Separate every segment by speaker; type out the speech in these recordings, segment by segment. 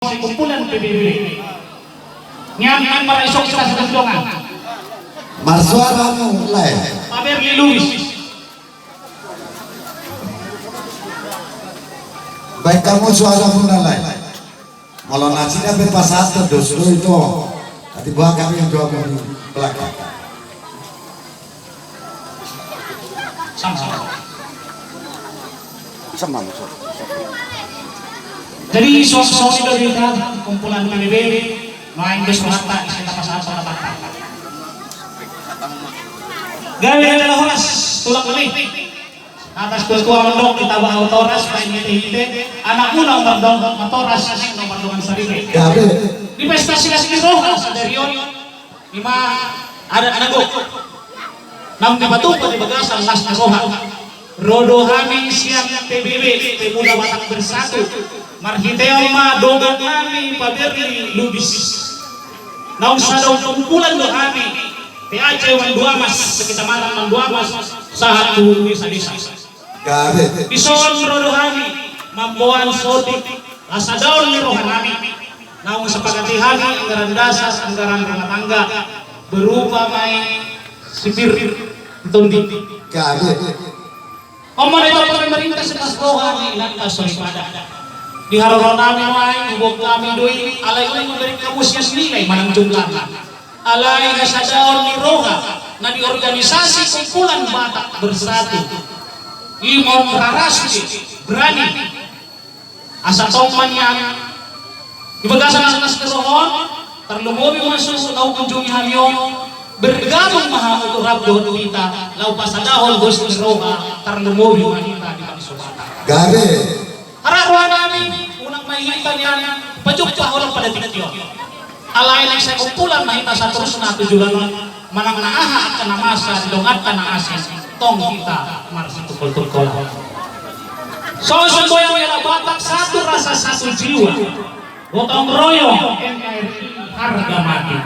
Speaker 1: kumpulan PBB nyaman para isok kita sa tandungan
Speaker 2: Marsuara mulai
Speaker 1: Paberli Luis
Speaker 2: baik kamu suara mulai malah nasinya berpasat terus itu nanti buah kami yang dua kali belakang
Speaker 1: sama jadi sosok dari kumpulan PBB main bersuara isi pasal apa gawe adalah horas tulang beli atas ketua mendok kita bawa autoras main hite anak muna nomor dong motoras nomor dong sendiri di pesta silas di roha sadarion lima ada anak gok namun di batu pada bagasan las di roha rodo kami siang PBB pemuda Batak Bersatu marhiteon ma dogang kami Paberli Lubis naung sadong kumpulan do kami PAC Dua Mas sekitar malam Dua Mas sahat tuh desa-desa bison rodo kami mamboan sotik asa daun ni rohanami naung sepakati kami anggaran dasar anggaran rumah tangga berupa main sipir tundi omong itu pemerintah sekas rohani lantas sorry pada di haroron kami main ubok kami doi alai memberi kamu sias nilai manang jumlahnya alai kasadaon ni roha na di organisasi kumpulan Batak Bersatu imon rarasti berani asa tongman yang di bagasan anas kerohon terlumubi masuk tau kunjungi halion bergabung maha untuk rabdo kita lau pasadahol bos ni roha terlumubi wanita di bangsa Batak
Speaker 2: gabe
Speaker 1: hararuan kami unang mahihitan yan pajukpa orang pada tikyo alay lang sa kumpulan mahita sa terus na tujuan manang naaha at kanamasa dilongat ka na asin tong kita marasi tukol-tukol so semboyang yala Batak satu rasa satu jiwa gotong royong NKRI harga mati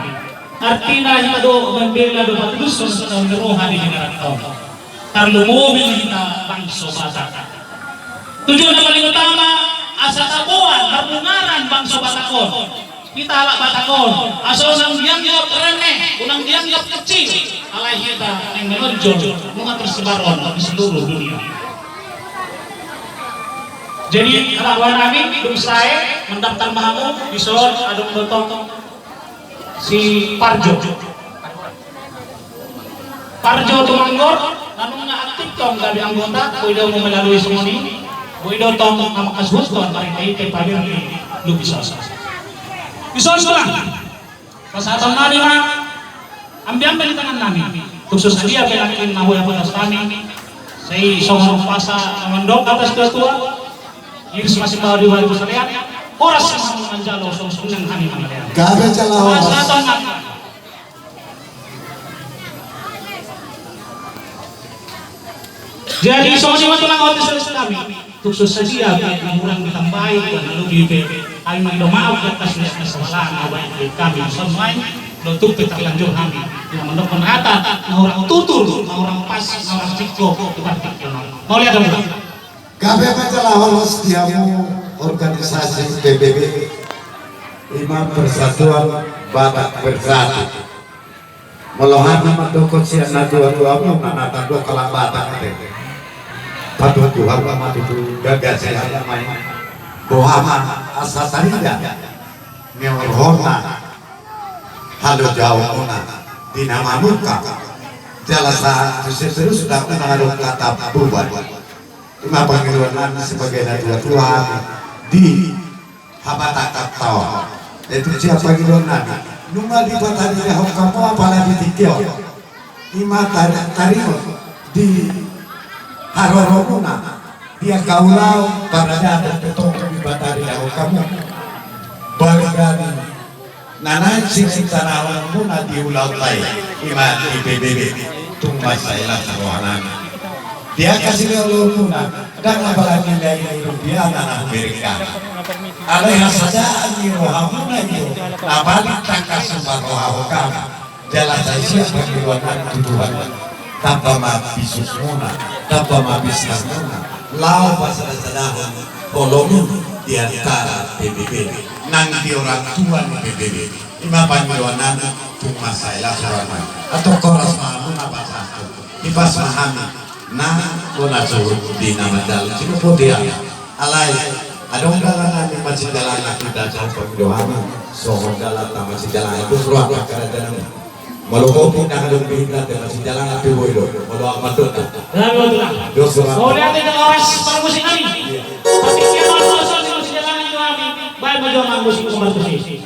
Speaker 1: artina himado membela do patuduson sa taong niroha di negara ito tarlumubil kita bangso Batak tujuan na paling utama asa tabuan harbungaran bangsa Batakon kita alak Batakon asal nang dianggap reneh unang dianggap kecil alay kita yang menonjol mga tersebaron di seluruh dunia jadi harapan kami hidup saya mendaftar mahamu bisor adong botong si Parjo Tumanggor namun nga aktif tong gabi anggota pwede mo melalui sumuni pwede tong makasbut ko ang kay Paberli Lubis Bison lang pasatang namin mga ambiang balitangan namin khusus dia pelakin mahuya patas kami sa isang pasa mandok atas ketua iris masih bawa di wali besarian oras sa mga manjalo sunang kami mga
Speaker 2: gabe calaho
Speaker 1: pasatang namin jadi semua tulang otis kami khusus saja yang kurang ditambahi dan lebih ay magdumaw at kasya na sa wala na baik kami semua untuk kita lanjut kami yang mendukung ata na orang tutur na orang pas na orang cikko mau lihat dong
Speaker 2: gabe calaho setiamu organisasi PBB Imam Persatuan Batak Bersatu melohan nama dokot siang na dua-dua mo na natando kalang Batak patuh Tuhan lama itu gagal saya main bohama asa tarida meorhona halo jauh muna dinamamuka jalasa terus sudah mengaruh kata buban lima panggilan sebagai nadia Tuhan di habatak tawa itu siapa panggilan nunga di batari hok kamu apalagi tikyo lima tarimo di harorona dia kaulau para dada betul di batari hok kamu baligani nanay sing tanawan mo na di ulaw tay lima di PBB tumbas sa ilang karuhanan dia kasih lolo muna dan apalagi nilai rupiah na Amerika alay hasadaan ni rohamuna niyo nabalik tangkas sa rohahokam jalan sa siya pagkiwanan tutuhan tanpa mabisus muna tanpa mabisnas muna lao pa sa sadahon kolonun di antara PBB nanti orang tua ni PBB ima panjuanan cuma saya surana atau koras mamu apa satu ibas mahami na kona suruh di nama dalam sini dia alai ada undangan nanti masih jalan kita jauh panjuanan sohor jalan masih jalan itu ruang kerajaan malu kopi nak ada pindah masih jalan api boyo malu apa tuh
Speaker 1: Lalu itulah. Kau lihat itu oras para musik kami. Tapi siapa kosong di musik jalan itu kami. Baik berjuang musik kembali musik.